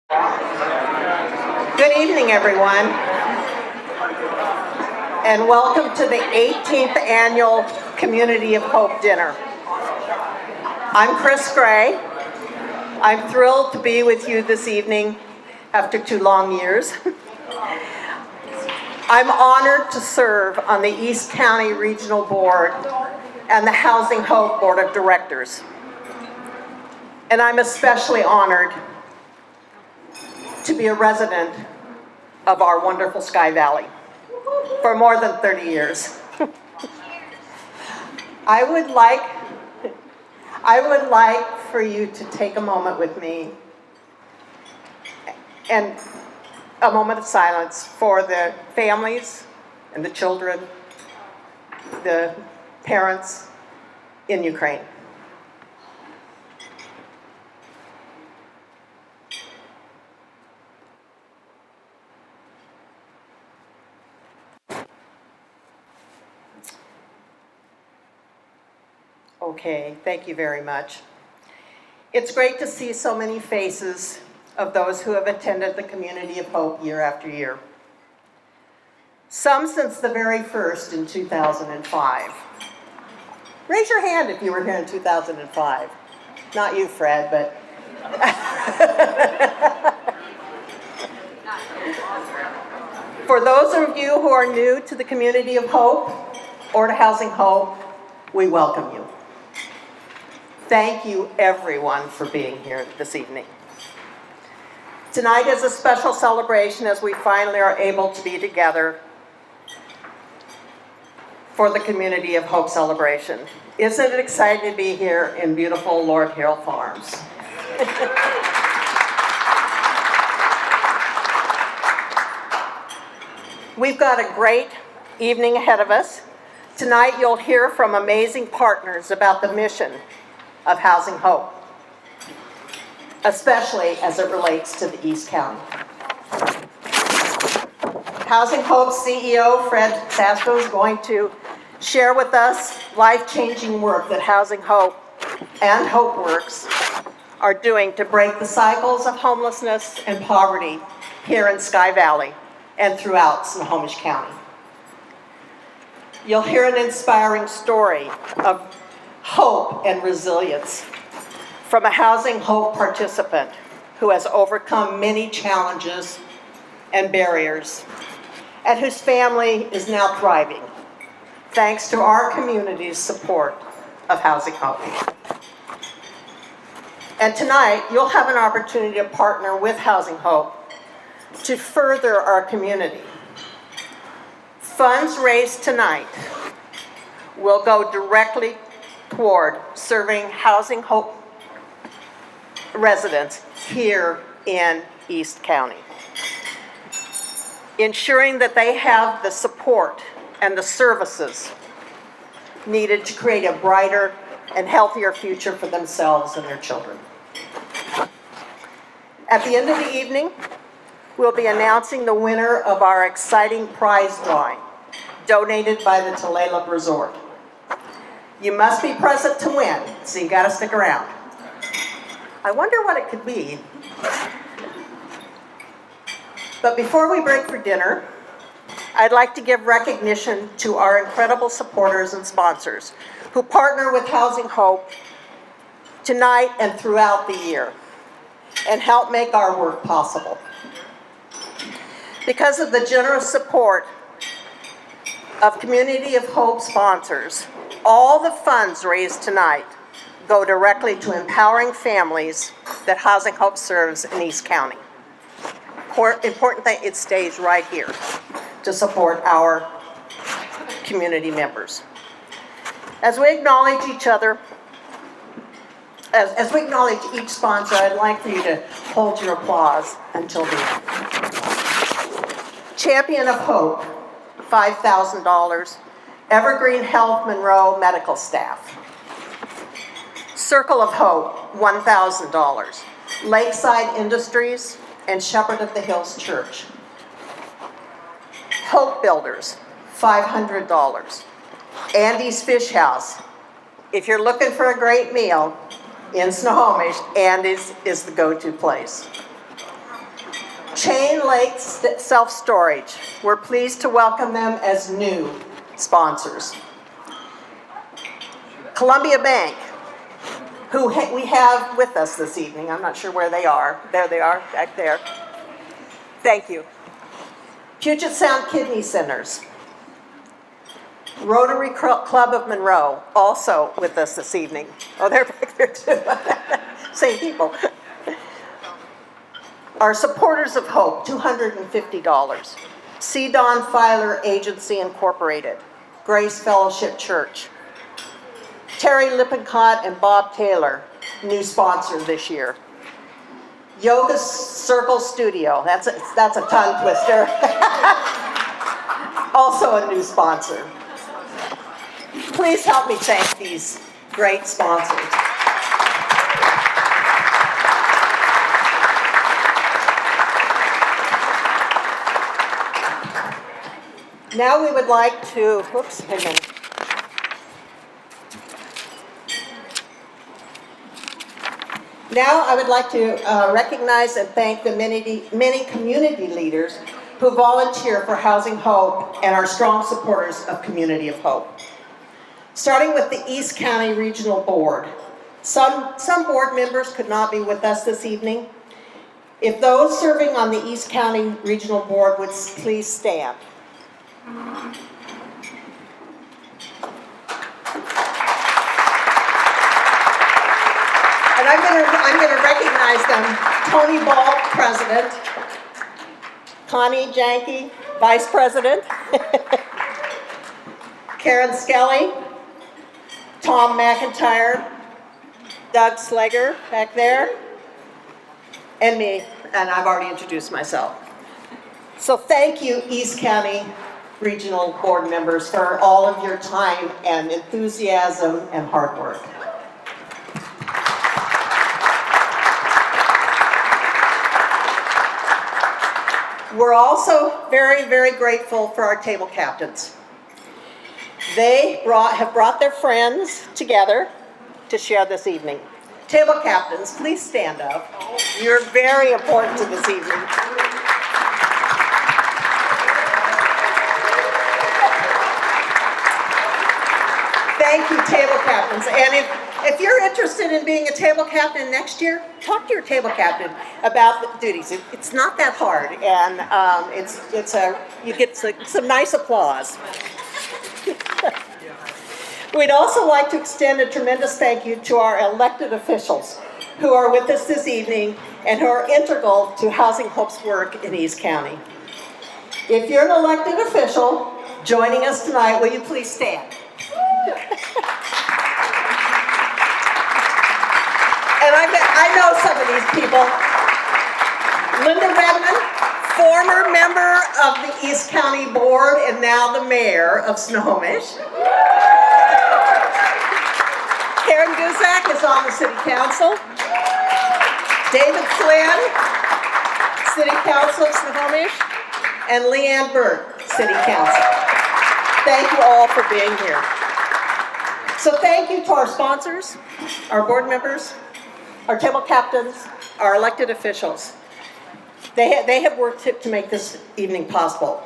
Good evening, everyone, and welcome to the 18th Annual Community of Hope Dinner. I'm Chris Gray. I'm thrilled to be with you this evening after 2 long years. I'm honored to serve on the East County Regional Board and the Housing Hope Board of Directors. And I'm especially honored to be a resident of our wonderful Sky Valley for more than 30 years. I would like for you to take a moment with me and a moment of silence for the families and the children, the parents in Ukraine. Okay, thank you very much. It's great to see so many faces of those who have attended the Community of Hope year after year. Some since the very first in 2005. Raise your hand if you were here in 2005. Not you, Fred, but... For those of you who are new to the Community of Hope or to Housing Hope, we welcome you. Thank you, everyone, for being here this evening. Tonight is a special celebration as we finally are able to be together for the Community of Hope celebration. Isn't it exciting to be here in beautiful Lord Hill Farms? We've got a great evening ahead of us. Tonight you'll hear from amazing partners about the mission of Housing Hope, especially as it relates to the East County. Housing Hope CEO Fred Sasco is going to share with us life-changing work that Housing Hope and HopeWorks are doing to break the cycles of homelessness and poverty here in Sky Valley and throughout Snohomish County. You'll hear an inspiring story of hope and resilience from a Housing Hope participant who has overcome many challenges and barriers and whose family is now thriving thanks to our community's support of Housing Hope. And tonight, you'll have an opportunity to partner with Housing Hope to further our community. Funds raised tonight will go directly toward serving Housing Hope residents here in East County, ensuring that they have the support and the services needed to create a brighter and healthier future for themselves and their children. At the end of the evening, we'll be announcing the winner of our exciting prize drawing, donated by the Tulalip Resort. You must be present to win, so you gotta stick around. I wonder what it could be. But before we break for dinner, I'd like to give recognition to our incredible supporters and sponsors who partner with Housing Hope tonight and throughout the year and help make our work possible. Because of the generous support of Community of Hope sponsors, all the funds raised tonight go directly to empowering families that Housing Hope serves in East County. Important that it stays right here to support our community members. As we acknowledge each other, as we acknowledge each sponsor, I'd like for you to hold your applause until the end. Champion of Hope, $5,000. Evergreen Health Monroe medical staff. Circle of Hope, $1,000. Lakeside Industries and Shepherd of the Hills Church. Hope Builders, $500. Andy's Fish House. If you're looking for a great meal in Snohomish, Andy's is the go-to place. Chain Lake Self-Storage. We're pleased to welcome them as new sponsors. Columbia Bank, who we have with us this evening. I'm not sure where they are. There they are, back there. Thank you. Puget Sound Kidney Centers. Rotary Club of Monroe, also with us this evening. Oh, they're back there too. Same people. Our Supporters of Hope, $250. C-Don Filer Agency Incorporated. Grace Fellowship Church. Terry Lippincott and Bob Taylor, new sponsor this year. Yoga Circle Studio, that's a tongue twister. Also a new sponsor. Please help me thank these great sponsors. Now we would like to, whoops, hang on. Now I would like to recognize and thank the many community leaders who volunteer for Housing Hope and are strong supporters of Community of Hope. Starting with the East County Regional Board. Some board members could not be with us this evening. If those serving on the East County Regional Board would please stand. And I'm going to recognize them. Tony Ball, President. Connie Janke, Vice President. Karen Skelly. Tom McIntyre. Doug Slager, back there. And me, and I've already introduced myself. So thank you, East County Regional Board members, for all of your time and enthusiasm and hard work. We're also very, very grateful for our table captains. They have brought their friends together to share this evening. Table captains, please stand up. You're very important to this evening. Thank you, table captains. And if you're interested in being a table captain next year, talk to your table captain about the duties. It's not that hard, and you get some nice applause. We'd also like to extend a tremendous thank you to our elected officials who are with us this evening and who are integral to Housing Hope's work in East County. If you're an elected official joining us tonight, will you please stand? And I know some of these people. Linda Redmond, former member of the East County Board and now the mayor of Snohomish. Karen Guzak is on the City Council. David Flynn, City Council of Snohomish. And Leanne Burke, City Council. Thank you all for being here. So thank you to our sponsors, our board members, our table captains, our elected officials. They have worked to make this evening possible.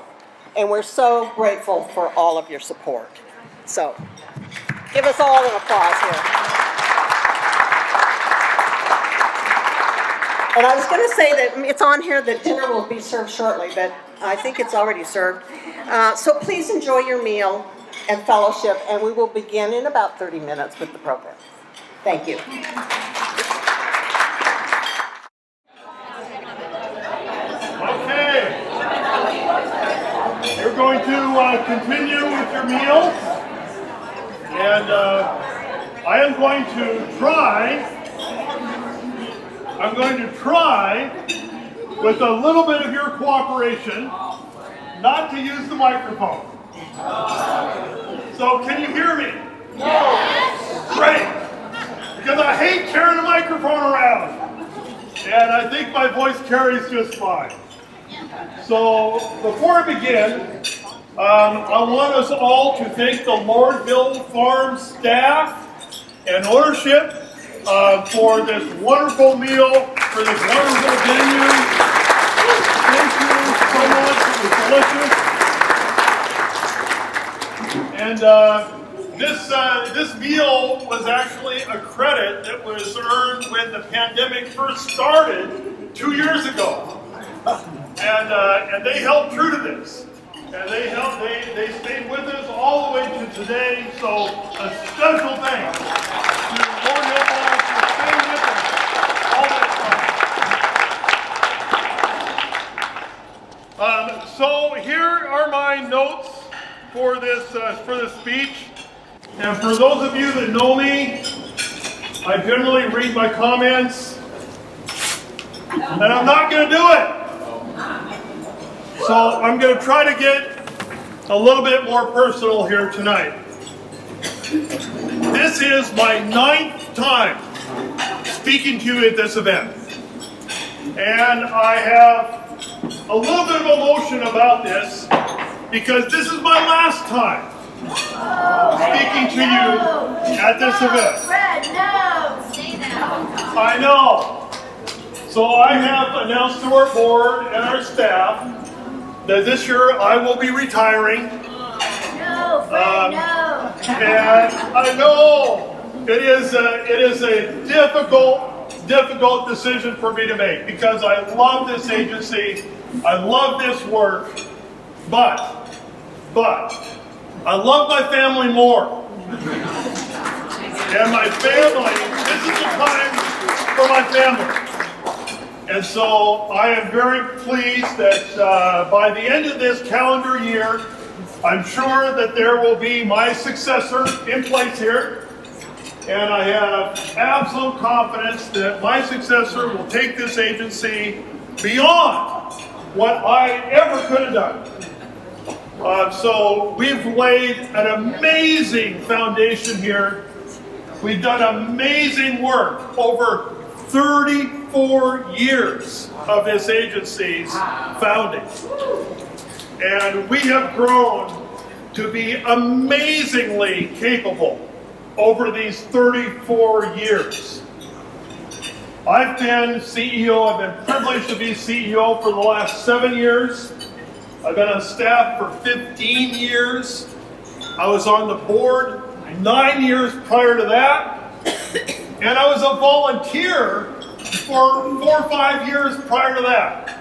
And we're so grateful for all of your support. So give us all an applause here. And I was going to say that it's on here that dinner will be served shortly, but I think it's already served. So please enjoy your meal and fellowship, and we will begin in about 30 minutes with the program. Thank you. Okay. You're going to continue with your meals, and I am going to try. I'm going to try, with a little bit of your cooperation, not to use the microphone. So can you hear me? Yes. Great. Because I hate carrying a microphone around. And I think my voice carries just fine. So before I begin, I want us all to thank the Lordville Farm staff and ownership for this wonderful meal, for this wonderful venue. delicious. And this meal was actually a credit that was earned when the pandemic first started 2 years ago. And they held true to this. And they stayed with us all the way to today. So a special thanks to Lord Hillball for staying with us all that time. So here are my notes for this speech. And for those of you that know me, I generally read my comments, and I'm not going to do it. So I'm going to try to get a little bit more personal here tonight. This is my 9th time speaking to you at this event. And I have a little bit of emotion about this because this is my last time speaking to you at this event. Fred, no! Stay down. I know. So I have announced to our board and our staff that this year I will be retiring. No, Fred, no! And I know it is a difficult decision for me to make because I love this agency, I love this work, but I love my family more. And my family, this is the time for my family. And so I am very pleased that by the end of this calendar year, I'm sure that there will be my successor in place here. And I have absolute confidence that my successor will take this agency beyond what I ever could have done. So we've laid an amazing foundation here. We've done amazing work over 34 years of this agency's founding. And we have grown to be amazingly capable over these 34 years. I've been CEO, I've been privileged to be CEO for the last 7 years. I've been on staff for 15 years. I was on the board 9 years prior to that. And I was a volunteer for 4 or 5 years prior to that.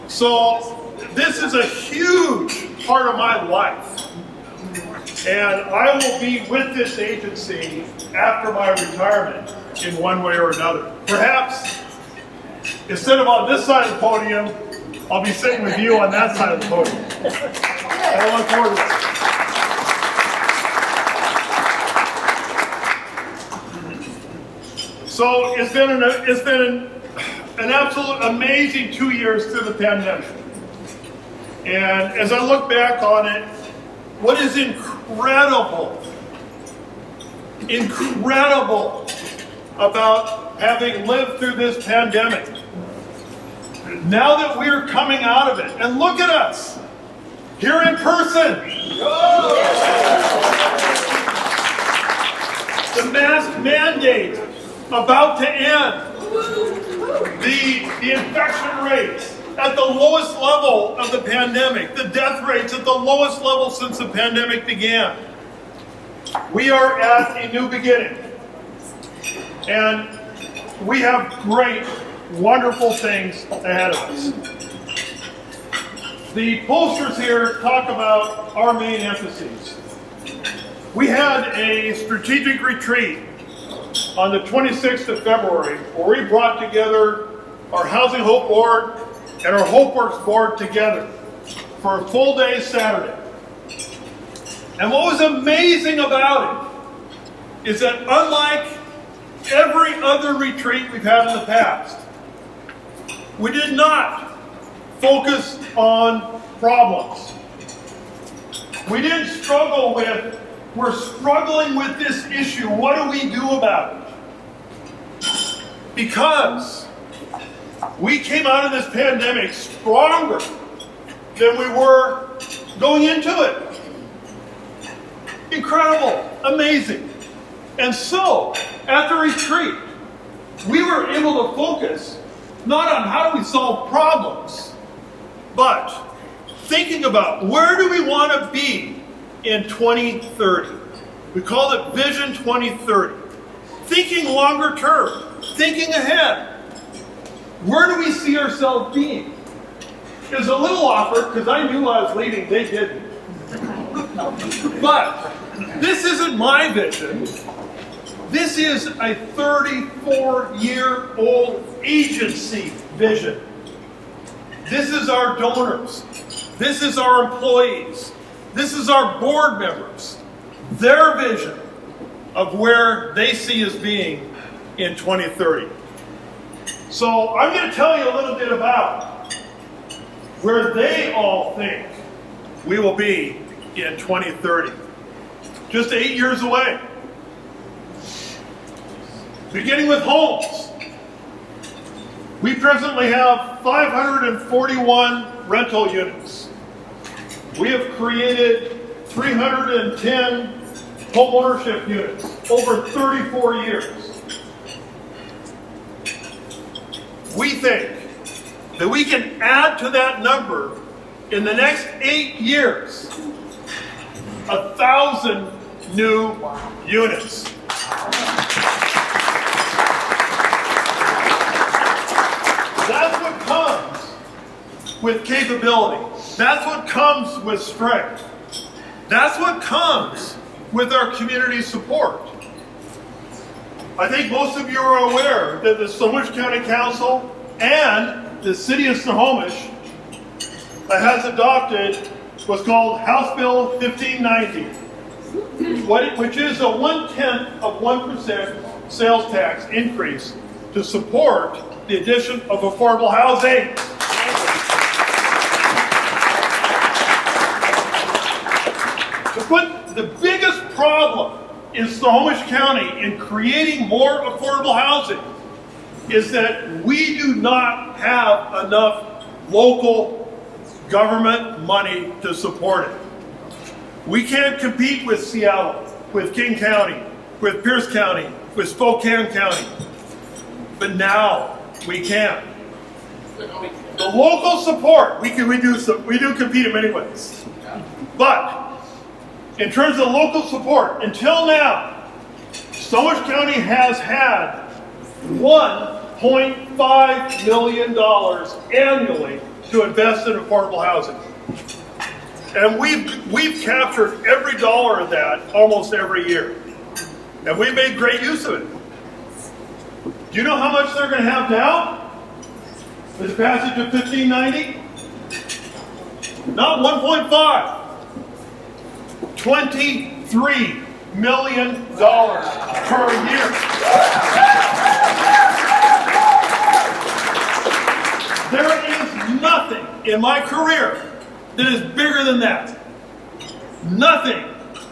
So this is a huge part of my life. And I will be with this agency after my retirement in one way or another. Perhaps instead of on this side of the podium, I'll be sitting with you on that side of the podium. I look forward to it. So it's been an absolute amazing 2 years through the pandemic. And as I look back on it, what is incredible about having lived through this pandemic, now that we're coming out of it, and look at us, here in person. The mask mandate about to end. The infection rates at the lowest level of the pandemic. The death rates at the lowest level since the pandemic began. We are at a new beginning. And we have great, wonderful things ahead of us. The posters here talk about our main emphases. We had a strategic retreat on the 26th of February where we brought together our Housing Hope Board and our HopeWorks board together for a full day Saturday. And what was amazing about it is that unlike every other retreat we've had in the past, we did not focus on problems. We didn't struggle with, we're struggling with this issue, what do we do about it? Because we came out of this pandemic stronger than we were going into it. Incredible, amazing. And so, at the retreat, we were able to focus not on how do we solve problems, but thinking about where do we want to be in 2030. We call it Vision 2030. Thinking longer term, thinking ahead. Where do we see ourselves being? It's a little awkward because I knew I was leaving, they didn't. But this isn't my vision. This is a 34-year-old agency vision. This is our donors. This is our employees. This is our board members. Their vision of where they see us being in 2030. So I'm going to tell you a little bit about where they all think we will be in 2030. Just 8 years away. Beginning with homes. We presently have 541 rental units. We have created 310 homeownership units over 34 years. We think that we can add to that number in the next 8 years 1,000 new units. That's what comes with capability. That's what comes with strength. That's what comes with our community support. I think most of you are aware that the Snohomish County Council and the City of Snohomish has adopted what's called House Bill 1590, which is a 0.1% sales tax increase to support the addition of affordable housing. But the biggest problem in Snohomish County in creating more affordable housing is that we do not have enough local government money to support it. We can't compete with Seattle, with King County, with Pierce County, with Spokane County. But now we can. The local support, we do compete in many ways. But in terms of local support, until now, Snohomish County has had $1.5 million annually to invest in affordable housing. And we've captured every dollar of that almost every year. And we made great use of it. Do you know how much they're going to have now? With the passage of 1590? Not 1.5. $23 million per year. There is nothing in my career that is bigger than that. Nothing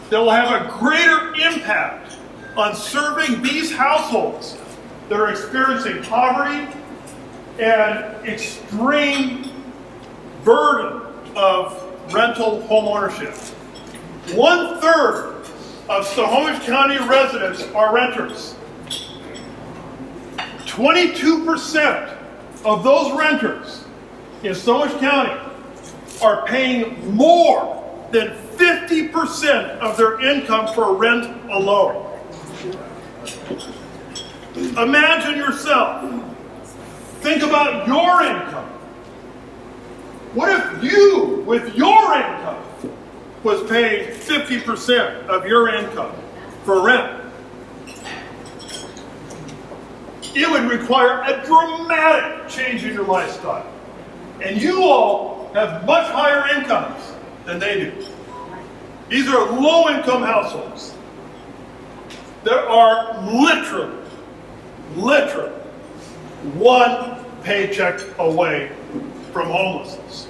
that will have a greater impact on serving these households that are experiencing poverty and extreme burden of rental home ownership. 1/3 of Snohomish County residents are renters. 22% of those renters in Snohomish County are paying more than 50% of their income for rent alone. Imagine yourself. Think about your income. What if you, with your income, was paying 50% of your income for rent? It would require a dramatic change in your lifestyle. And you all have much higher incomes than they do. These are low-income households. There are literally one paycheck away from homelessness.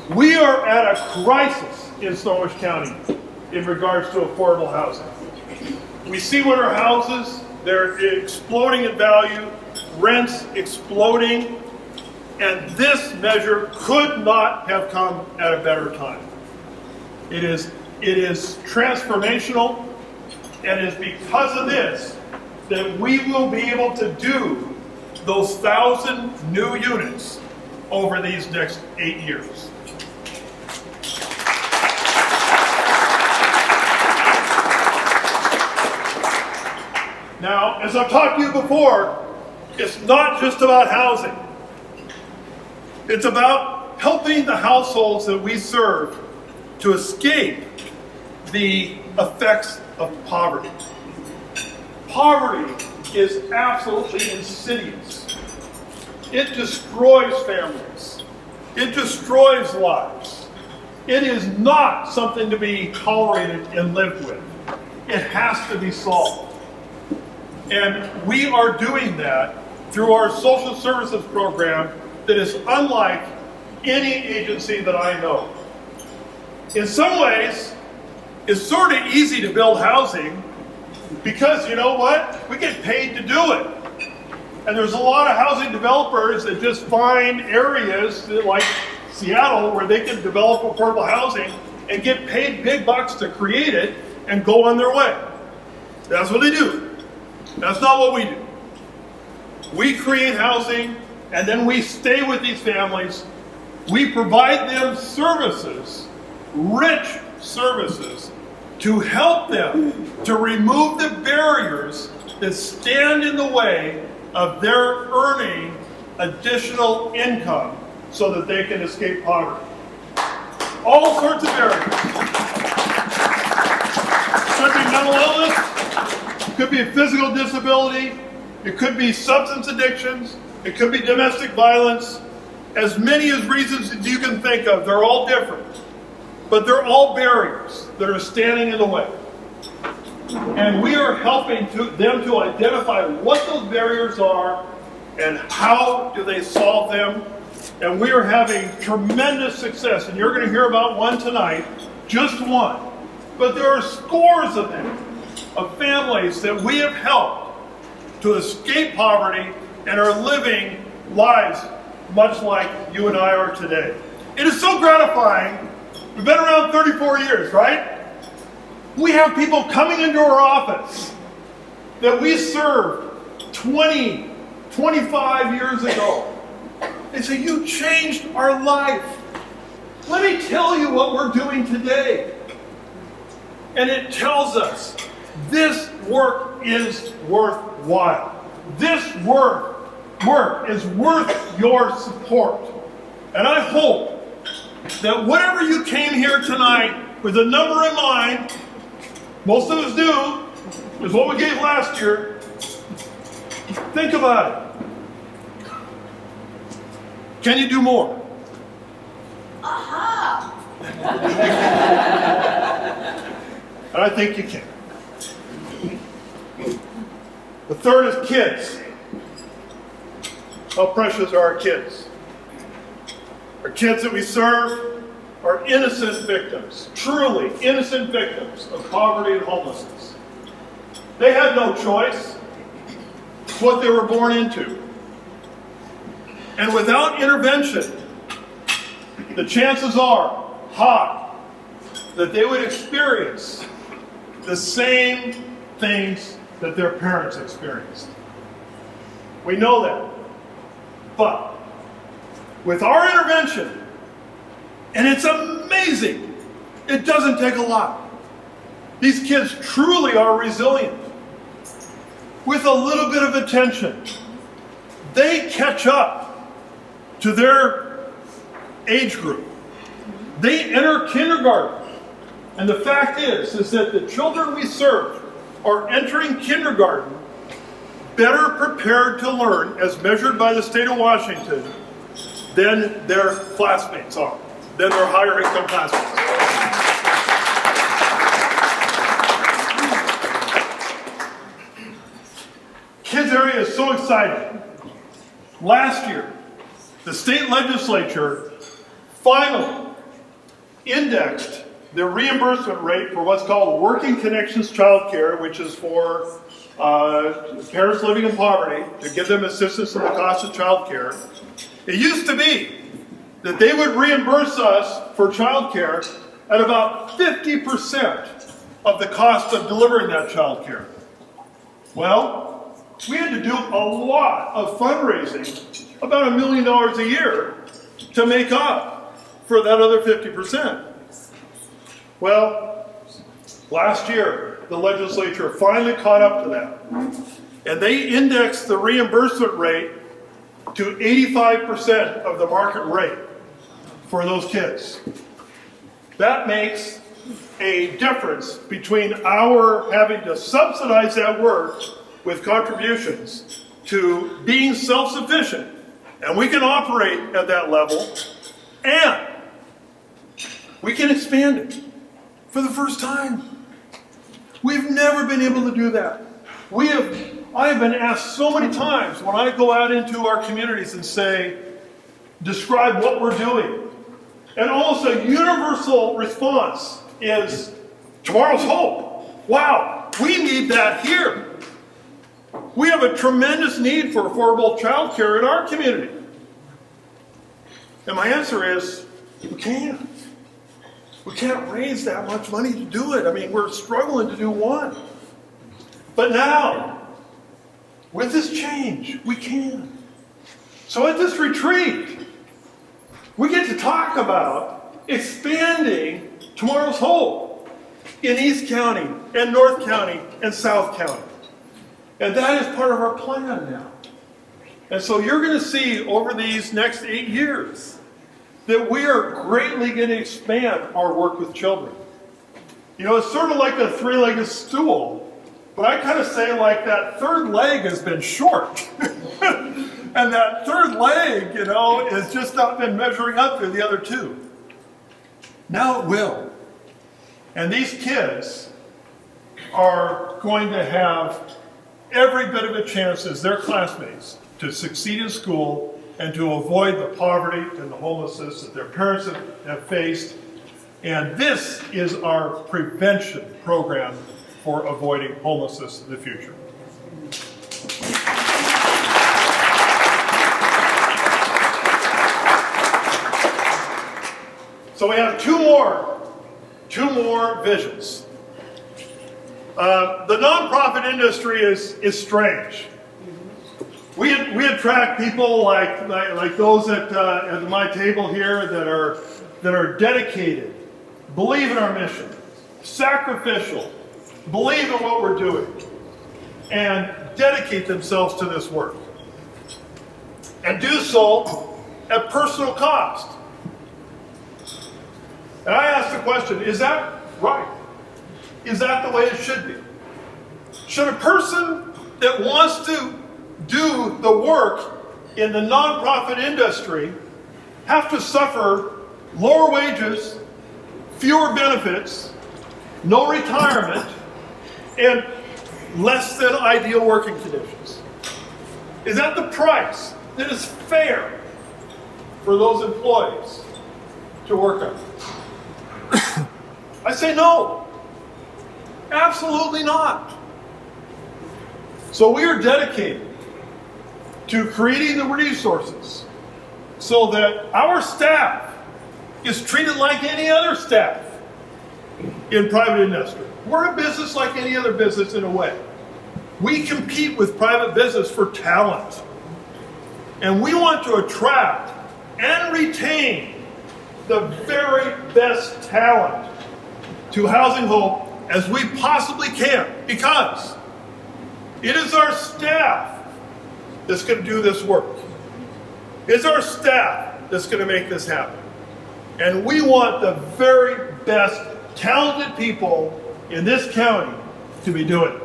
We are at a crisis in Snohomish County in regards to affordable housing. We see what our houses, they're exploding in value, rents exploding, and this measure could not have come at a better time. It is transformational, and it is because of this that we will be able to do those 1,000 new units over these next 8 years. Now, as I've talked to you before, it's not just about housing. It's about helping the households that we serve to escape the effects of poverty. Poverty is absolutely insidious. It destroys families. It destroys lives. It is not something to be tolerated and lived with. It has to be solved. And we are doing that through our social services program that is unlike any agency that I know. In some ways, it's sort of easy to build housing because, you know what? We get paid to do it. And there's a lot of housing developers that just find areas like Seattle where they can develop affordable housing and get paid big bucks to create it and go on their way. That's what they do. That's not what we do. We create housing and then we stay with these families. We provide them services, rich services, to help them to remove the barriers that stand in the way of their earning additional income so that they can escape poverty. All sorts of barriers. Could be mental illness, could be a physical disability, it could be substance addictions, it could be domestic violence. As many as reasons as you can think of, they're all different. But they're all barriers that are standing in the way. And we are helping them to identify what those barriers are and how do they solve them. And we are having tremendous success. And you're going to hear about one tonight, just one. But there are scores of them, of families that we have helped to escape poverty and are living lives much like you and I are today. It is so gratifying. We've been around 34 years, right? We have people coming into our office that we served 20, 25 years ago. They say, you changed our life. Let me tell you what we're doing today. And it tells us this work is worthwhile. This work is worth your support. And I hope that whatever you came here tonight with a number in mind, most of us do, is what we gave last year. Think about it. Can you do more? Aha! And I think you can. The third is kids. How precious are our kids? Our kids that we serve are innocent victims, truly innocent victims of poverty and homelessness. They had no choice. It's what they were born into. And without intervention, the chances are high that they would experience the same things that their parents experienced. We know that. But with our intervention, and it's amazing, it doesn't take a lot. These kids truly are resilient. With a little bit of attention, they catch up to their age group. They enter kindergarten. And the fact is that the children we serve are entering kindergarten better prepared to learn, as measured by the state of Washington, than their classmates are, than their higher income classmates. Kids area is so exciting. Last year, the state legislature finally indexed the reimbursement rate for what's called Working Connections Child Care, which is for parents living in poverty, to give them assistance in the cost of child care. It used to be that they would reimburse us for child care at about 50% of the cost of delivering that child care. Well, we had to do a lot of fundraising, about $1 million a year, to make up for that other 50%. Well, last year, the legislature finally caught up to that. And they indexed the reimbursement rate to 85% of the market rate for those kids. That makes a difference between our having to subsidize that work with contributions to being self-sufficient, and we can operate at that level, and we can expand it for the first time. We've never been able to do that. I have been asked so many times when I go out into our communities and say, describe what we're doing. And almost a universal response is, tomorrow's hope. Wow, we need that here. We have a tremendous need for affordable child care in our community. And my answer is, we can't. We can't raise that much money to do it. I mean, we're struggling to do one. But now, with this change, we can. So at this retreat, we get to talk about expanding tomorrow's hope in East County and North County and South County. And that is part of our plan now. And so you're going to see over these next 8 years that we are greatly going to expand our work with children. You know, it's sort of like a three-legged stool. But I kind of say like that third leg has been short. And that third leg, you know, has just not been measuring up to the other two. Now it will. And these kids are going to have every bit of a chance as their classmates to succeed in school and to avoid the poverty and the homelessness that their parents have faced. And this is our prevention program for avoiding homelessness in the future. So we have two more visions. The nonprofit industry is strange. We attract people like those at my table here that are dedicated, believe in our mission, sacrificial, believe in what we're doing, and dedicate themselves to this work. And do so at personal cost. And I ask the question, is that right? Is that the way it should be? Should a person that wants to do the work in the nonprofit industry have to suffer lower wages, fewer benefits, no retirement, and less than ideal working conditions? Is that the price that is fair for those employees to work on? I say no. Absolutely not. So we are dedicated to creating the resources so that our staff is treated like any other staff in private industry. We're a business like any other business in a way. We compete with private business for talent. And we want to attract and retain the very best talent to Housing Hope as we possibly can, because it is our staff that's going to do this work. It's our staff that's going to make this happen. And we want the very best talented people in this county to be doing it.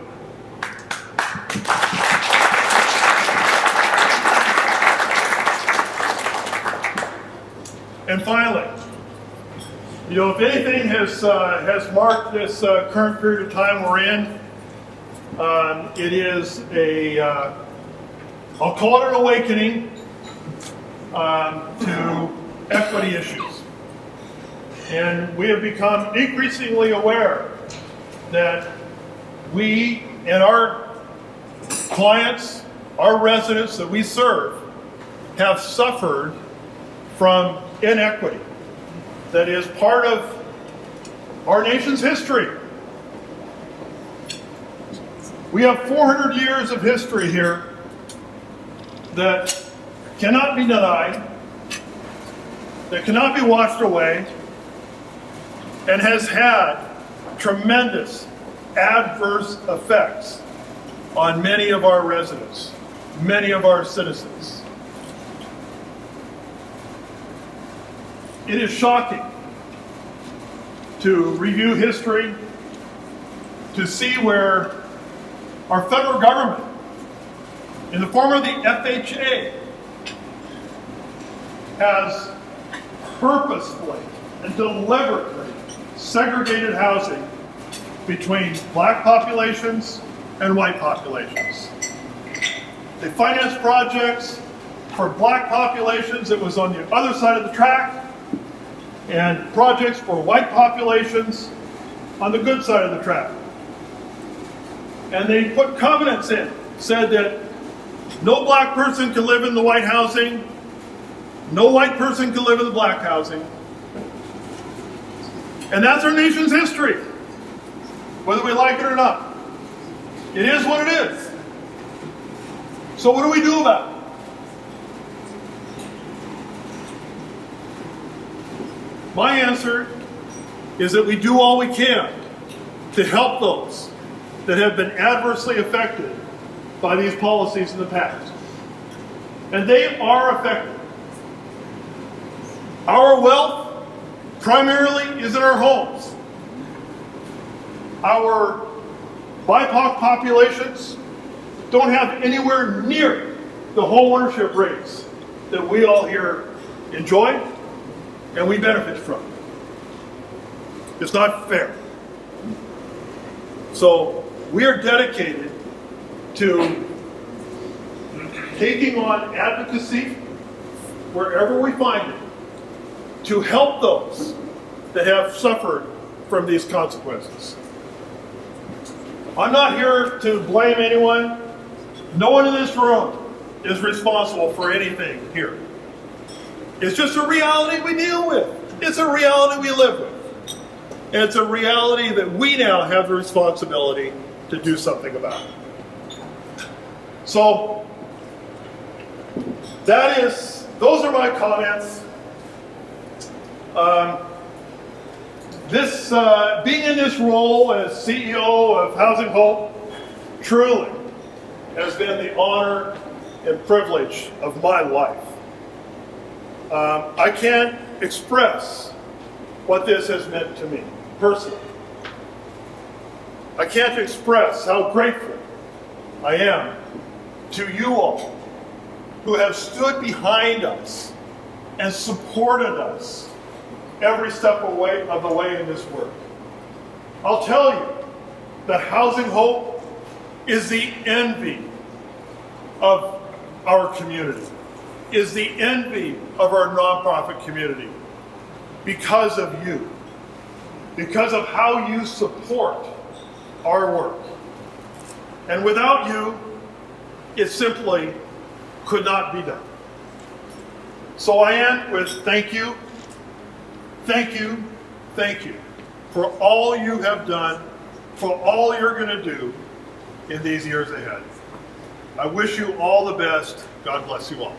And finally, you know, if anything has marked this current period of time we're in, it is I'll call it an awakening to equity issues. And we have become increasingly aware that we and our clients, our residents that we serve, have suffered from inequity that is part of our nation's history. We have 400 years of history here that cannot be denied, that cannot be washed away, and has had tremendous adverse effects on many of our residents, many of our citizens. It is shocking to review history, to see where our federal government, in the form of the FHA, has purposefully and deliberately segregated housing between black populations and white populations. They financed projects for black populations that was on the other side of the track, and projects for white populations on the good side of the track. And they put covenants in, said that no black person can live in the white housing, no white person can live in the black housing. And that's our nation's history, whether we like it or not. It is what it is. So what do we do about it? My answer is that we do all we can to help those that have been adversely affected by these policies in the past. And they are affected. Our wealth primarily is in our homes. Our BIPOC populations don't have anywhere near the home ownership rates that we all here enjoy and we benefit from. It's not fair. So we are dedicated to taking on advocacy wherever we find it to help those that have suffered from these consequences. I'm not here to blame anyone. No one in this room is responsible for anything here. It's just a reality we deal with. It's a reality we live with. And it's a reality that we now have the responsibility to do something about. So, those are my comments. Being in this role as CEO of Housing Hope truly has been the honor and privilege of my life. I can't express what this has meant to me personally. I can't express how grateful I am to you all who have stood behind us and supported us every step of the way in this work. I'll tell you that Housing Hope is the envy of our community, is the envy of our nonprofit community because of you, because of how you support our work. And without you, it simply could not be done. So I end with thank you, thank you, thank you for all you have done, for all you're going to do in these years ahead. I wish you all the best. God bless you all.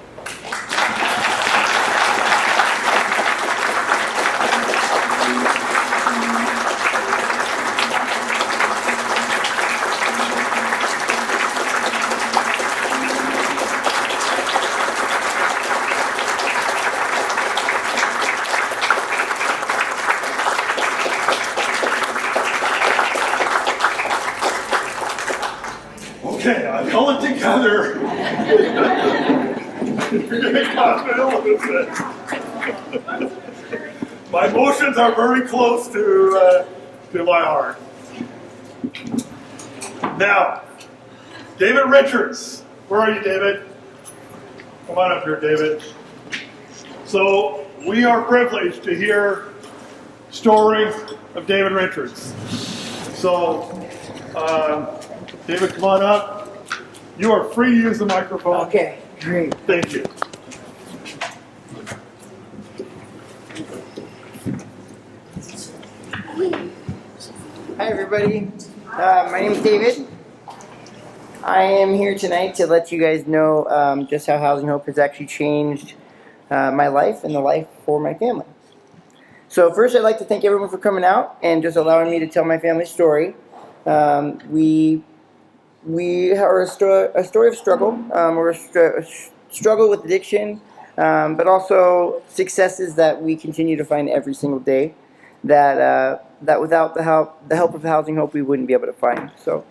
Okay, I've held it together. You're going to cause me a little bit. My emotions are very close to my heart. Now, David Richards. Where are you, David? Come on up here, David. So, we are privileged to hear stories of David Richards. So, David, come on up. You are free to use the microphone. Okay, great. Thank you. Hi, everybody. My name is David. I am here tonight to let you guys know just how Housing Hope has actually changed my life and the life for my family. So first, I'd like to thank everyone for coming out and just allowing me to tell my family's story. We are a story of struggle. We're a struggle with addiction, but also successes that we continue to find every single day. That without the help of Housing Hope, we wouldn't be able to find. So,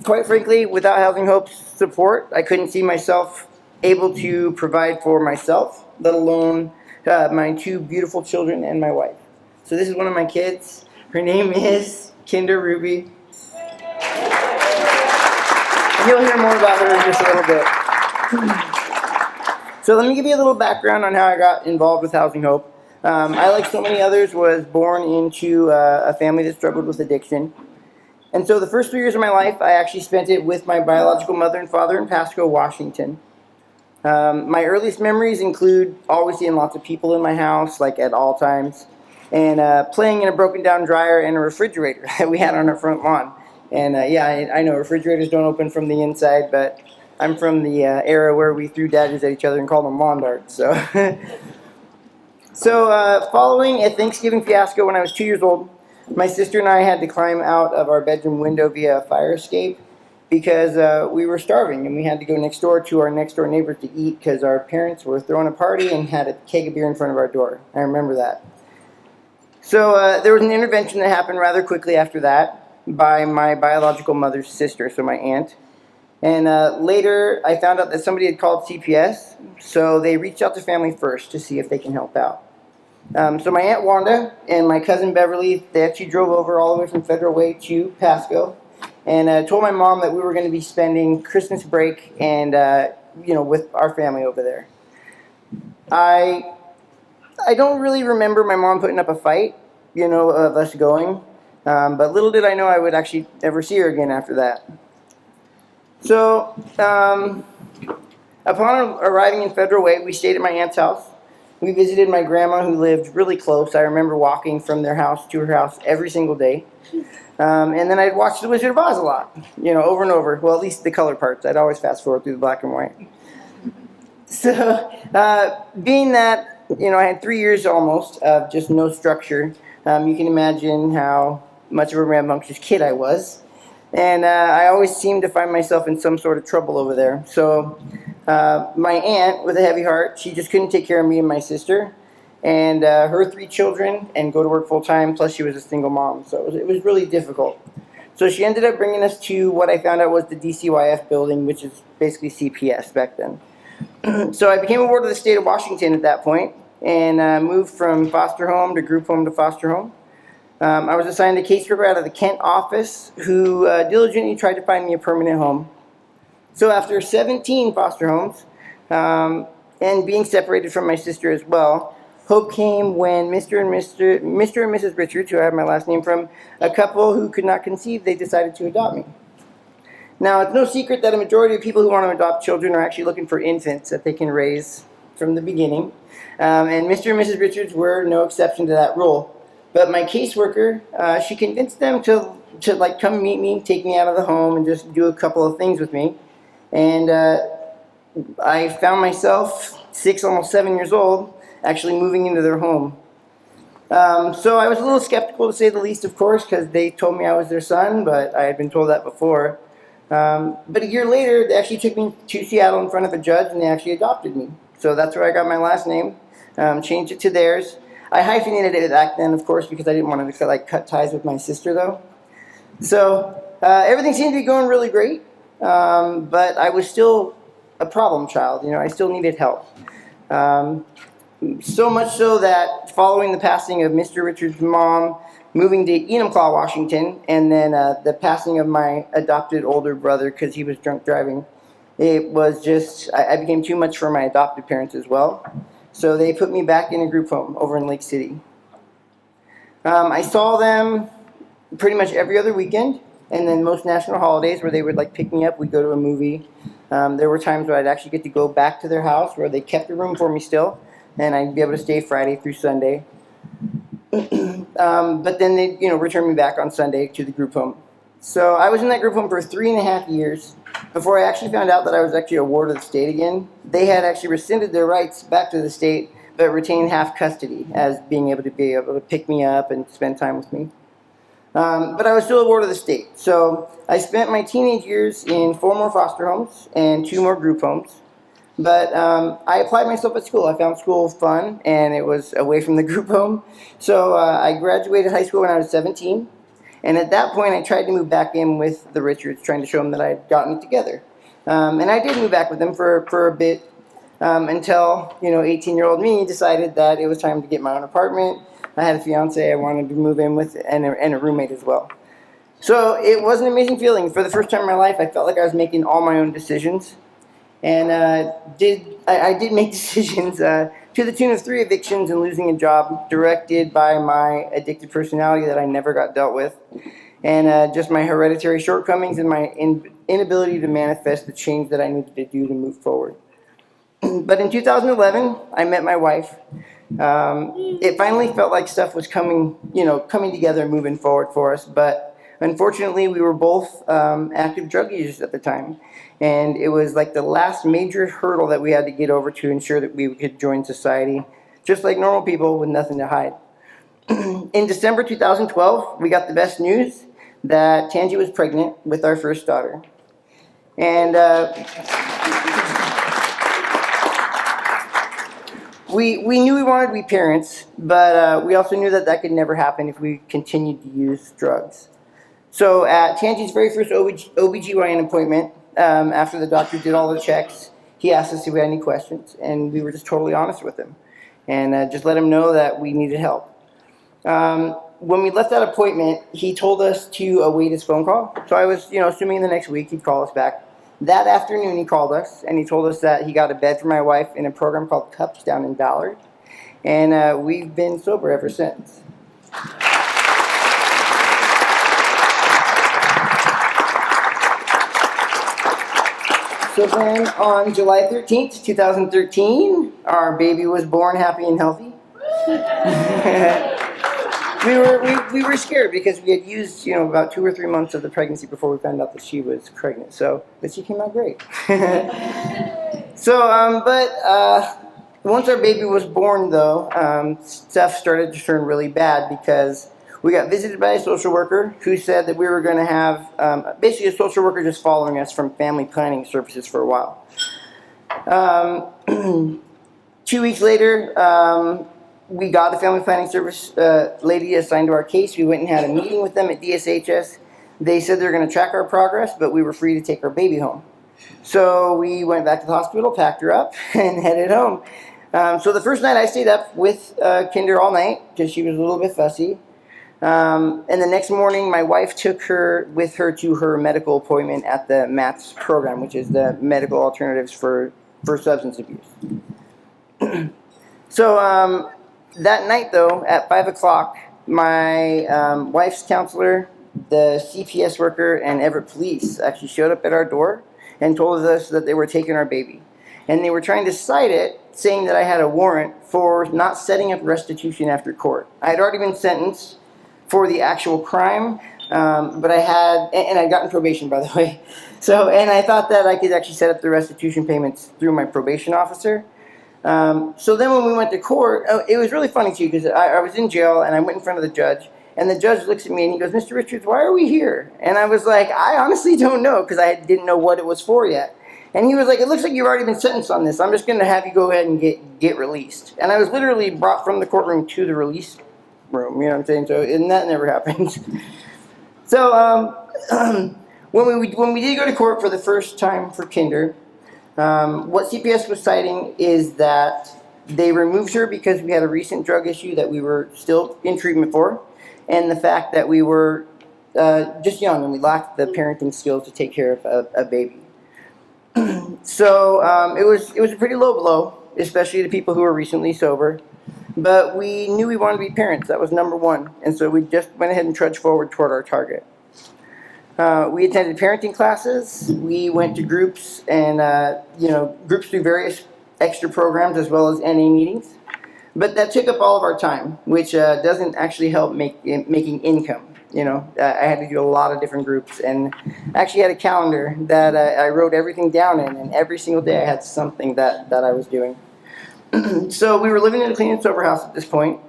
quite frankly, without Housing Hope's support, I couldn't see myself able to provide for myself, let alone my two beautiful children and my wife. So this is one of my kids. Her name is Kinder Ruby. And you'll hear more about her in just a little bit. So let me give you a little background on how I got involved with Housing Hope. I, like so many others, was born into a family that struggled with addiction. And so the first 3 years of my life, I actually spent it with my biological mother and father in Pasco, Washington. My earliest memories include always seeing lots of people in my house, like at all times, and playing in a broken down dryer and a refrigerator that we had on our front lawn. And I know refrigerators don't open from the inside, but I'm from the era where we threw daggers at each other and called them lawn darts. So, following a Thanksgiving fiasco when I was 2 years old, my sister and I had to climb out of our bedroom window via a fire escape because we were starving and we had to go next door to our next door neighbors to eat because our parents were throwing a party and had a keg of beer in front of our door. I remember that. So there was an intervention that happened rather quickly after that by my biological mother's sister, so my aunt. And later I found out that somebody had called CPS, so they reached out to family first to see if they can help out. So my Aunt Wanda and my cousin Beverly, they actually drove over all the way from Federal Way to Pasco and told my mom that we were going to be spending Christmas break and, with our family over there. I don't really remember my mom putting up a fight, of us going, but little did I know I would actually ever see her again after that. So, upon arriving in Federal Way, we stayed at my aunt's house. We visited my grandma who lived really close. I remember walking from their house to her house every single day. And then I'd watch The Wizard of Oz a lot, over and over. Well, at least the color parts. I'd always fast forward through the black and white. So, being that, I had 3 years almost of just no structure, you can imagine how much of a rambunctious kid I was. And I always seemed to find myself in some sort of trouble over there. So my aunt, with a heavy heart, she just couldn't take care of me and my sister and her 3 children and go to work full time, plus she was a single mom. So it was really difficult. So she ended up bringing us to what I found out was the DCYF building, which is basically CPS back then. So I became a ward of the state of Washington at that point and moved from foster home to group home to foster home. I was assigned a caseworker out of the Kent office who diligently tried to find me a permanent home. So after 17 foster homes and being separated from my sister as well, hope came when Mr. and Mrs. Richards, who I have my last name from, a couple who could not conceive, they decided to adopt me. Now, it's no secret that a majority of people who want to adopt children are actually looking for infants that they can raise from the beginning. And Mr. and Mrs. Richards were no exception to that rule. But my caseworker, she convinced them to come meet me, take me out of the home, and just do a couple of things with me. And I found myself 6, almost 7 years old, actually moving into their home. So I was a little skeptical, to say the least, of course, because they told me I was their son, but I had been told that before. But a year later, they actually took me to Seattle in front of a judge, and they actually adopted me. So that's where I got my last name, changed it to theirs. I hyphenated it back then, of course, because I didn't want to cut ties with my sister, though. So everything seemed to be going really great, but I was still a problem child. I still needed help. So much so that following the passing of Mr. Richards' mom, moving to Enumclaw, Washington, and then the passing of my adopted older brother because he was drunk driving, it was just, I became too much for my adopted parents as well. So they put me back in a group home over in Lake City. I saw them pretty much every other weekend, and then most national holidays where they would pick me up, we'd go to a movie. There were times where I'd actually get to go back to their house where they kept a room for me still, and I'd be able to stay Friday through Sunday. But then they'd return me back on Sunday to the group home. So I was in that group home for 3.5 years before I actually found out that I was actually a ward of the state again. They had actually rescinded their rights back to the state, but retained half custody as being able to pick me up and spend time with me. But I was still a ward of the state. So I spent my teenage years in 4 more foster homes and 2 more group homes. But I applied myself at school. I found school fun, and it was away from the group home. So I graduated high school when I was 17. And at that point, I tried to move back in with the Richards, trying to show them that I had gotten it together. And I did move back with them for a bit until, 18-year-old me decided that it was time to get my own apartment. I had a fiance I wanted to move in with and a roommate as well. So it was an amazing feeling. For the first time in my life, I felt like I was making all my own decisions. And I did make decisions to the tune of 3 evictions and losing a job directed by my addictive personality that I never got dealt with. And just my hereditary shortcomings and my inability to manifest the change that I needed to do to move forward. But in 2011, I met my wife. It finally felt like stuff was coming together and moving forward for us. But unfortunately, we were both active drug users at the time. And it was like the last major hurdle that we had to get over to ensure that we could join society, just like normal people with nothing to hide. In December 2012, we got the best news that Tangi was pregnant with our first daughter. And we knew we wanted to be parents, but we also knew that that could never happen if we continued to use drugs. So at Tangi's very first OBGYN appointment, after the doctor did all the checks, he asked us if we had any questions, and we were just totally honest with him and just let him know that we needed help. When we left that appointment, he told us to await his phone call. So I was, assuming the next week he'd call us back. That afternoon, he called us, and he told us that he got a bed for my wife in a program called CUPS down in Ballard, and we've been sober ever since. So then, on July 13th, 2013, our baby was born happy and healthy. We were scared because we had used, about 2 or 3 months of the pregnancy before we found out that she was pregnant. But she came out great. Once our baby was born, though, stuff started to turn really bad because we got visited by a social worker who said that we were going to have basically a social worker just following us from family planning services for a while. 2 weeks later, we got the family planning service lady assigned to our case. We went and had a meeting with them at DSHS. They said they were going to track our progress, but we were free to take our baby home. So we went back to the hospital, packed her up, and headed home. So the first night I stayed up with Kinder all night because she was a little bit fussy. And the next morning, my wife took her with her to her medical appointment at the MATS program, which is the Medical Alternatives for Substance Abuse. So that night, though, at 5 o'clock, my wife's counselor, the CPS worker, and Everett Police actually showed up at our door and told us that they were taking our baby. And they were trying to cite it, saying that I had a warrant for not setting up restitution after court. I had already been sentenced for the actual crime, but I had, and I'd gotten probation, by the way. And I thought that I could actually set up the restitution payments through my probation officer. So then when we went to court, it was really funny too, because I was in jail and I went in front of the judge, and the judge looks at me and he goes, "Mr. Richards, why are we here?" And I was like, "I honestly don't know," because I didn't know what it was for yet. And he was like, "It looks like you've already been sentenced on this. I'm just going to have you go ahead and get released." And I was literally brought from the courtroom to the release room, you know what I'm saying? So, and that never happened. So, when we did go to court for the first time for Kinder, what CPS was citing is that they removed her because we had a recent drug issue that we were still in treatment for, and the fact that we were just young and we lacked the parenting skills to take care of a baby. So it was a pretty low blow, especially to people who were recently sober. But we knew we wanted to be parents. That was number one. And so we just went ahead and trudged forward toward our target. We attended parenting classes. We went to groups and, groups through various extra programs as well as NA meetings. But that took up all of our time, which doesn't actually help making income. I had to do a lot of different groups, and actually had a calendar that I wrote everything down in, and every single day I had something that I was doing. So we were living in a clean and sober house at this point.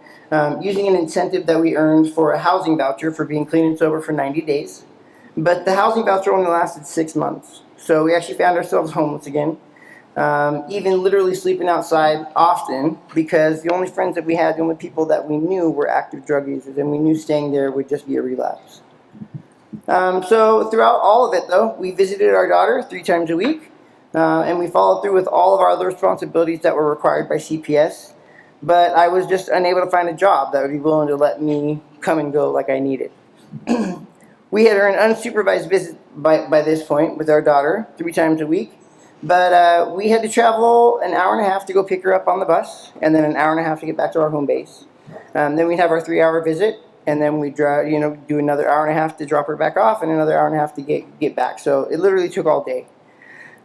using an incentive that we earned for a housing voucher for being clean and sober for 90 days. But the housing voucher only lasted 6 months. So we actually found ourselves homeless again, even literally sleeping outside often because the only friends that we had, the only people that we knew were active drug users, and we knew staying there would just be a relapse. So throughout all of it, though, we visited our daughter 3 times a week, and we followed through with all of our other responsibilities that were required by CPS. But I was just unable to find a job that would be willing to let me come and go like I needed. We had earned unsupervised visits by this point with our daughter 3 times a week, but we had to travel an hour and a half to go pick her up on the bus, and then an hour and a half to get back to our home base. Then we'd have our 3-hour visit, and then we'd do another hour and a half to drop her back off, and another hour and a half to get back. So it literally took all day.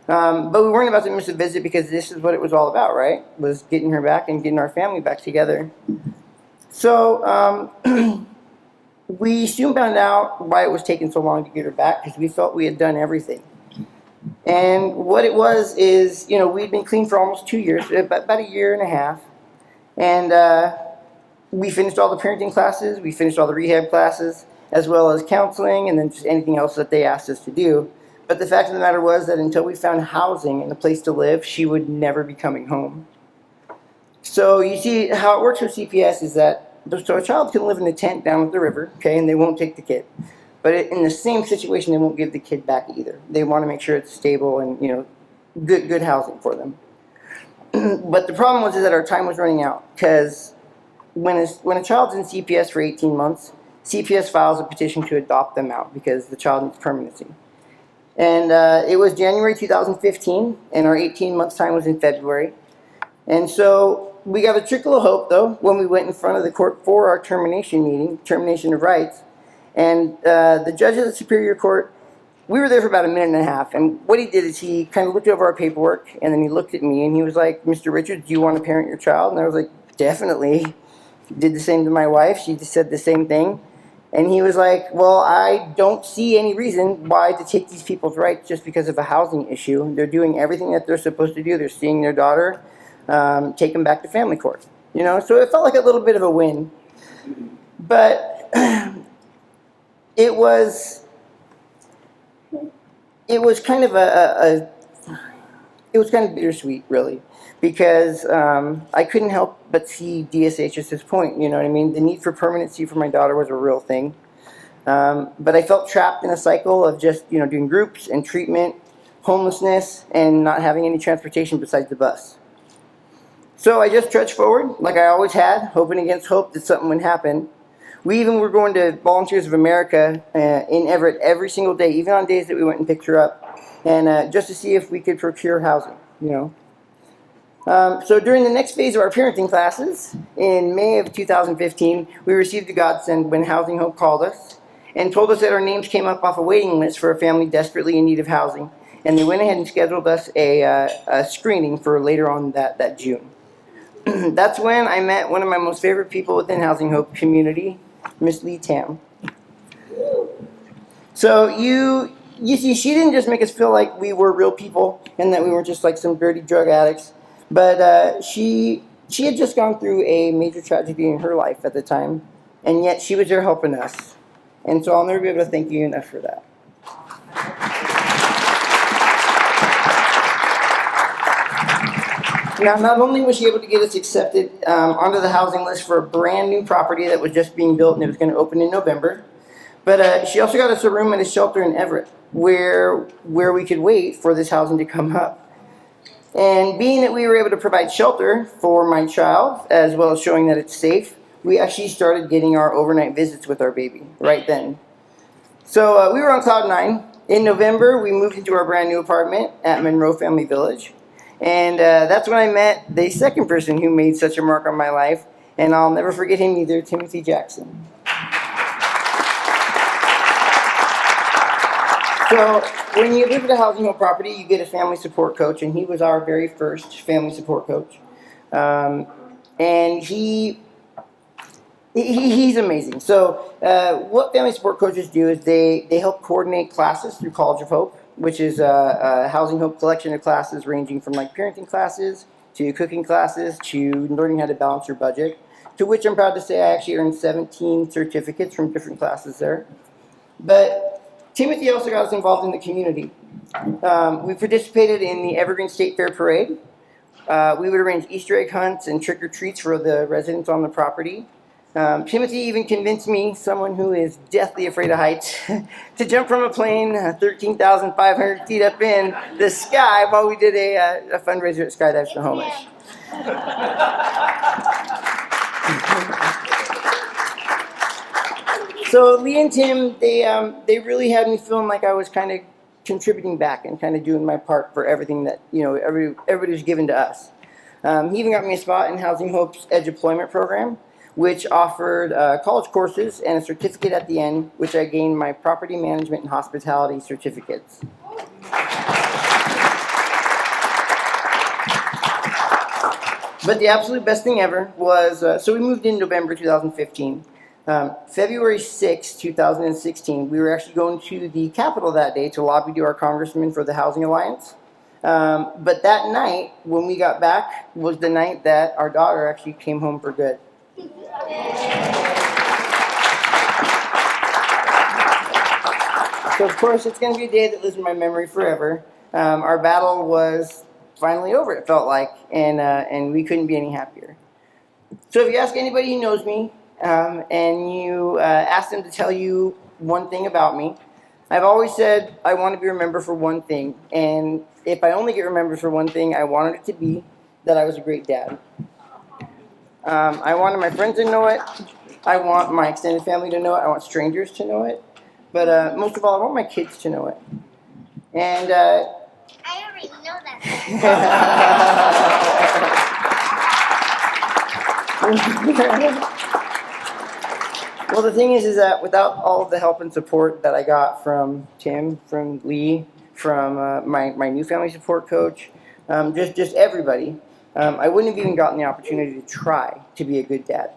But we weren't about to miss a visit because this is what it was all about, right? Was getting her back and getting our family back together. So we soon found out why it was taking so long to get her back, because we felt we had done everything. And what it was is, we'd been clean for almost 2 years, about a year and a half. And we finished all the parenting classes, we finished all the rehab classes, as well as counseling, and then just anything else that they asked us to do. But the fact of the matter was that until we found housing and a place to live, she would never be coming home. So you see, how it works with CPS is that, so a child can live in a tent down at the river, okay, and they won't take the kid. But in the same situation, they won't give the kid back either. They want to make sure it's stable and, good housing for them. But the problem was that our time was running out, because when a child's in CPS for 18 months, CPS files a petition to adopt them out because the child needs permanency. And it was January 2015, and our 18 months time was in February. And so we got a trickle of hope, though, when we went in front of the court for our termination meeting, termination of rights. And the judge of the Superior Court, we were there for about a minute and a half. And what he did is he kind of looked over our paperwork, and then he looked at me, and he was like, "Mr. Richards, do you want to parent your child?" And I was like, "Definitely." Did the same to my wife. She just said the same thing. And he was like, "Well, I don't see any reason why to take these people's rights just because of a housing issue. They're doing everything that they're supposed to do. They're seeing their daughter, take them back to family court." So it felt like a little bit of a win. But it was kind of it was kind of bittersweet, really, because I couldn't help but see DSHS's point. You know what I mean? The need for permanency for my daughter was a real thing. But I felt trapped in a cycle of just doing groups and treatment, homelessness, and not having any transportation besides the bus. So I just trudged forward like I always had, hoping against hope that something would happen. We even were going to Volunteers of America in Everett every single day, even on days that we went and picked her up, and just to see if we could procure housing, So during the next phase of our parenting classes, in May of 2015, we received a godsend when Housing Hope called us and told us that our names came up off a waiting list for a family desperately in need of housing. And they went ahead and scheduled us a screening for later on that June. That's when I met one of my most favorite people within Housing Hope community, Miss Lee Tam. So you see, she didn't just make us feel like we were real people and that we were just like some dirty drug addicts, but she had just gone through a major tragedy in her life at the time, and yet she was there helping us. And so I'll never be able to thank you enough for that. Now, not only was she able to get us accepted onto the housing list for a brand new property that was just being built and it was going to open in November, but she also got us a room at a shelter in Everett where we could wait for this housing to come up. And being that we were able to provide shelter for my child, as well as showing that it's safe, we actually started getting our overnight visits with our baby right then. So we were on cloud 9. In November, we moved into our brand new apartment at Monroe Family Village. And that's when I met the second person who made such a mark on my life, and I'll never forget him either, Timothy Jackson. So when you live at a Housing Hope property, you get a family support coach, and he was our very first family support coach. And he's amazing. So what family support coaches do is they help coordinate classes through College of Hope, which is a Housing Hope collection of classes ranging from like parenting classes to cooking classes to learning how to balance your budget to which I'm proud to say I actually earned 17 certificates from different classes there. But Timothy also got us involved in the community. We participated in the Evergreen State Fair Parade. We would arrange Easter egg hunts and trick-or-treats for the residents on the property. Timothy even convinced me, someone who is deathly afraid of heights, to jump from a plane 13,500 feet up in the sky while we did a fundraiser at Skydive Snohomish. So Lee and Tim, they really had me feeling like I was kind of contributing back and kind of doing my part for everything that everybody was given to us. He even got me a spot in Housing Hope's Edge Employment Program, which offered college courses and a certificate at the end, which I gained my property management and hospitality certificates. But the absolute best thing ever was, so we moved in November 2015. February 6, 2016, we were actually going to the Capitol that day to lobby to our congressman for the Housing Alliance. But that night, when we got back, was the night that our daughter actually came home for good. So of course, it's going to be a day that lives in my memory forever. Our battle was finally over, it felt like, and we couldn't be any happier. So if you ask anybody who knows me, and you ask them to tell you one thing about me, I've always said I want to be remembered for one thing, and if I only get remembered for one thing, I wanted it to be that I was a great dad. I wanted my friends to know it. I want my extended family to know it. I want strangers to know it. But most of all, I want my kids to know it. And I already know that. Well, the thing is that without all of the help and support that I got from Tim, from Lee, from my new family support coach, just everybody, I wouldn't have even gotten the opportunity to try to be a good dad.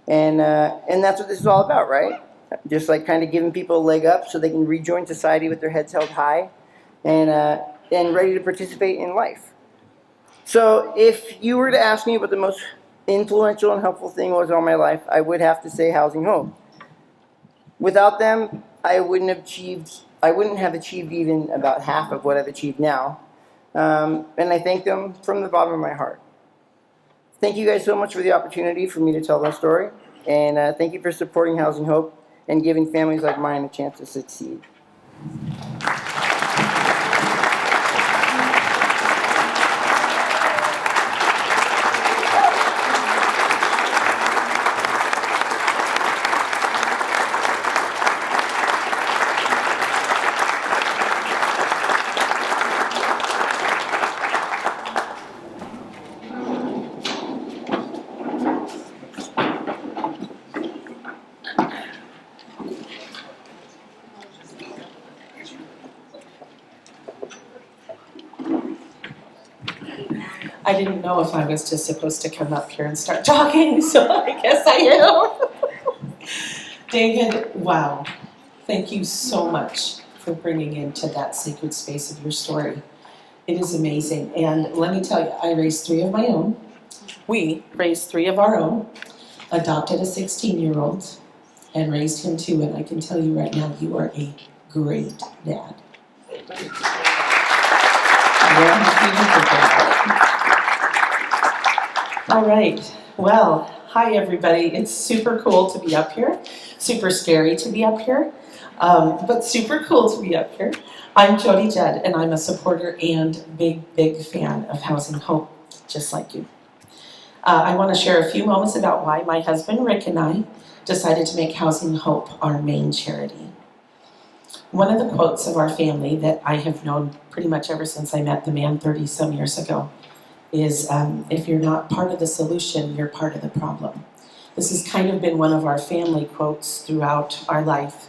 And that's what this is all about, right? Just like kind of giving people a leg up so they can rejoin society with their heads held high and ready to participate in life. So if you were to ask me what the most influential and helpful thing was all my life, I would have to say Housing Hope. Without them, I wouldn't have achieved even about half of what I've achieved now. And I thank them from the bottom of my heart. Thank you guys so much for the opportunity for me to tell that story. And thank you for supporting Housing Hope and giving families like mine a chance to succeed. I didn't know if I was just supposed to come up here and start talking, so I guess I am. David, wow. Thank you so much for bringing into that sacred space of your story. It is amazing. And let me tell you, I raised 3 of my own. We raised 3 of our own, adopted a 16-year-old, and raised him too. And I can tell you right now, you are a great dad. All right, well, hi everybody. It's super cool to be up here, super scary to be up here, but super cool to be up here. I'm Jody Judd, and I'm a supporter and big fan of Housing Hope, just like you. I want to share a few moments about why my husband Rick and I decided to make Housing Hope our main charity. One of the quotes of our family that I have known pretty much ever since I met the man 30-some years ago is, if you're not part of the solution, you're part of the problem. This has kind of been one of our family quotes throughout our life.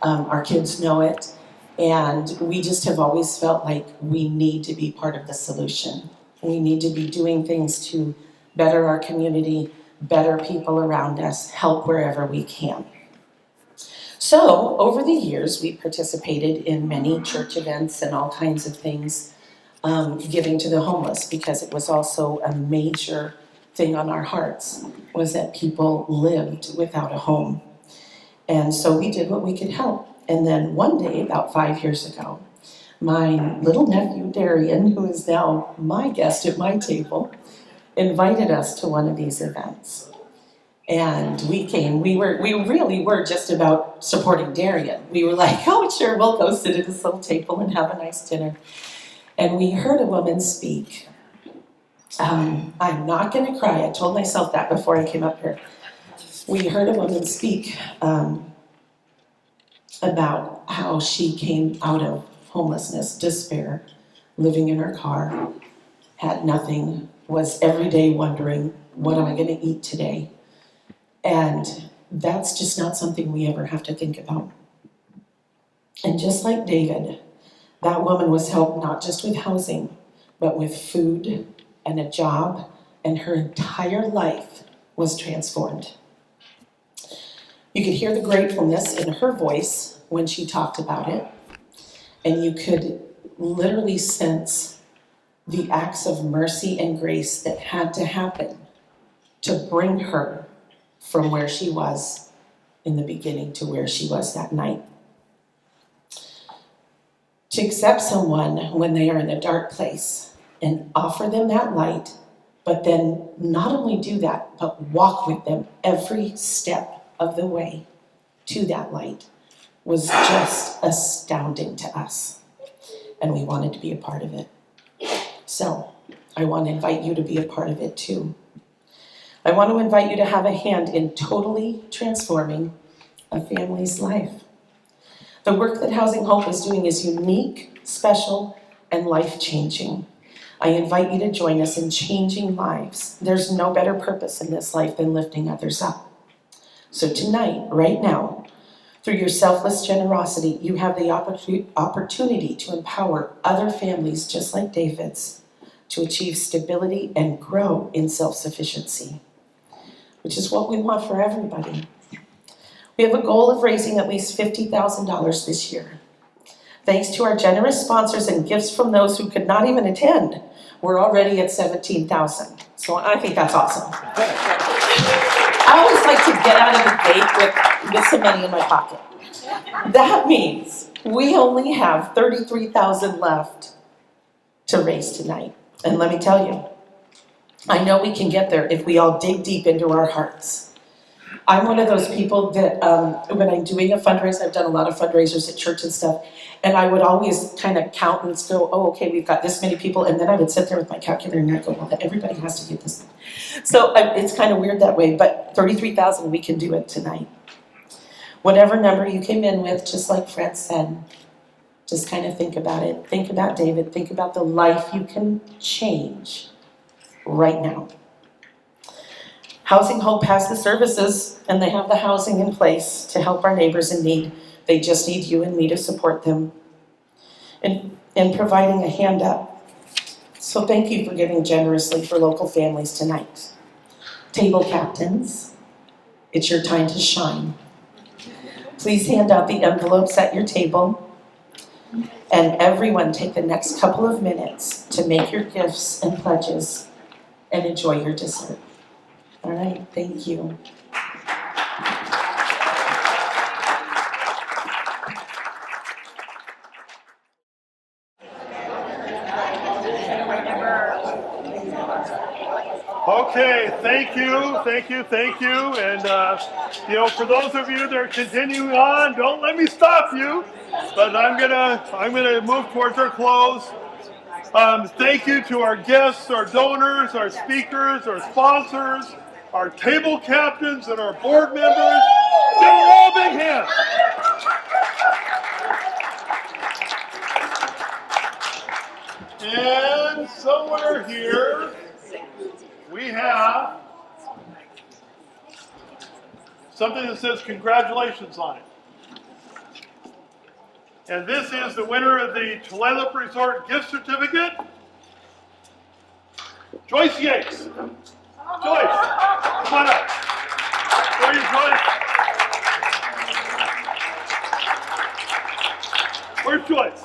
Our kids know it, and we just have always felt like we need to be part of the solution. We need to be doing things to better our community, better people around us, help wherever we can. So, over the years, we participated in many church events and all kinds of things, giving to the homeless, because it was also a major thing on our hearts was that people lived without a home. And so we did what we could help. And then one day, about 5 years ago, my little nephew, Darian, who is now my guest at my table, invited us to one of these events. And we came, we really were just about supporting Darian. We were like, oh, sure, we'll go sit at this little table and have a nice dinner. And we heard a woman speak. I'm not going to cry. I told myself that before I came up here. We heard a woman speak about how she came out of homelessness, despair, living in her car, had nothing, was every day wondering, what am I going to eat today? And that's just not something we ever have to think about. And just like David, that woman was helped not just with housing, but with food and a job, and her entire life was transformed. You could hear the gratefulness in her voice when she talked about it, and you could literally sense the acts of mercy and grace that had to happen to bring her from where she was in the beginning to where she was that night. To accept someone when they are in a dark place and offer them that light, but then not only do that, but walk with them every step of the way to that light, was just astounding to us. And we wanted to be a part of it. So I want to invite you to be a part of it too. I want to invite you to have a hand in totally transforming a family's life. The work that Housing Hope is doing is unique, special, and life-changing. I invite you to join us in changing lives. There's no better purpose in this life than lifting others up. So tonight, right now, through your selfless generosity, you have the opportunity to empower other families just like David's to achieve stability and grow in self-sufficiency, which is what we want for everybody. We have a goal of raising at least $50,000 this year. Thanks to our generous sponsors and gifts from those who could not even attend, we're already at $17,000. So I think that's awesome. I always like to get out of the gate with some money in my pocket. That means we only have $33,000 left to raise tonight. And let me tell you, I know we can get there if we all dig deep into our hearts. I'm one of those people that when I'm doing a fundraiser, I've done a lot of fundraisers at church and stuff, and I would always kind of count and go, oh, okay, we've got this many people, and then I would sit there with my calculator and I'd go, well, everybody has to get this. So it's kind of weird that way, but $33,000, we can do it tonight. Whatever number you came in with, just like Fred said, just kind of think about it. Think about David. Think about the life you can change right now. Housing Hope has the services and they have the housing in place to help our neighbors in need. They just need you and me to support them and providing a hand up. So thank you for giving generously for local families tonight. Table captains, it's your time to shine. Please hand out the envelopes at your table. And everyone take the next couple of minutes to make your gifts and pledges and enjoy your dessert. All right, thank you. Okay, thank you. And, for those of you that are continuing on, don't let me stop you, but I'm gonna move towards our close. Thank you to our guests, our donors, our speakers, our sponsors, our table captains, and our board members. Give them all a big hand. And somewhere here, we have something that says congratulations on it. And this is the winner of the Tulalip Resort gift certificate, Joyce Yates. Joyce, come on up. Where are you, Joyce? Where's Joyce?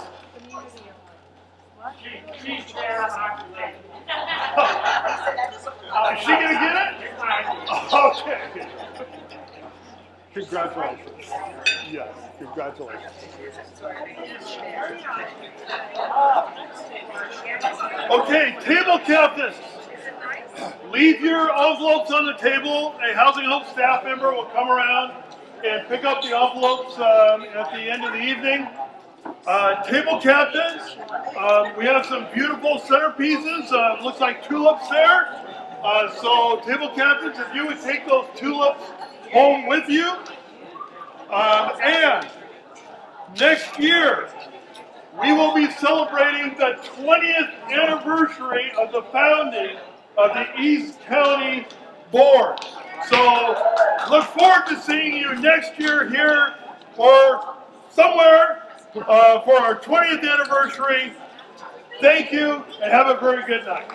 She's there. Is she gonna get it? Okay. Congratulations. Yes, congratulations. Okay, table captains. Leave your envelopes on the table. A Housing Hope staff member will come around and pick up the envelopes at the end of the evening. Table captains, we have some beautiful centerpieces. Looks like tulips there. So table captains, if you would take those tulips home with you. And next year, we will be celebrating the 20th anniversary of the founding of the East County Board. So look forward to seeing you next year here or somewhere for our 20th anniversary. Thank you and have a very good night.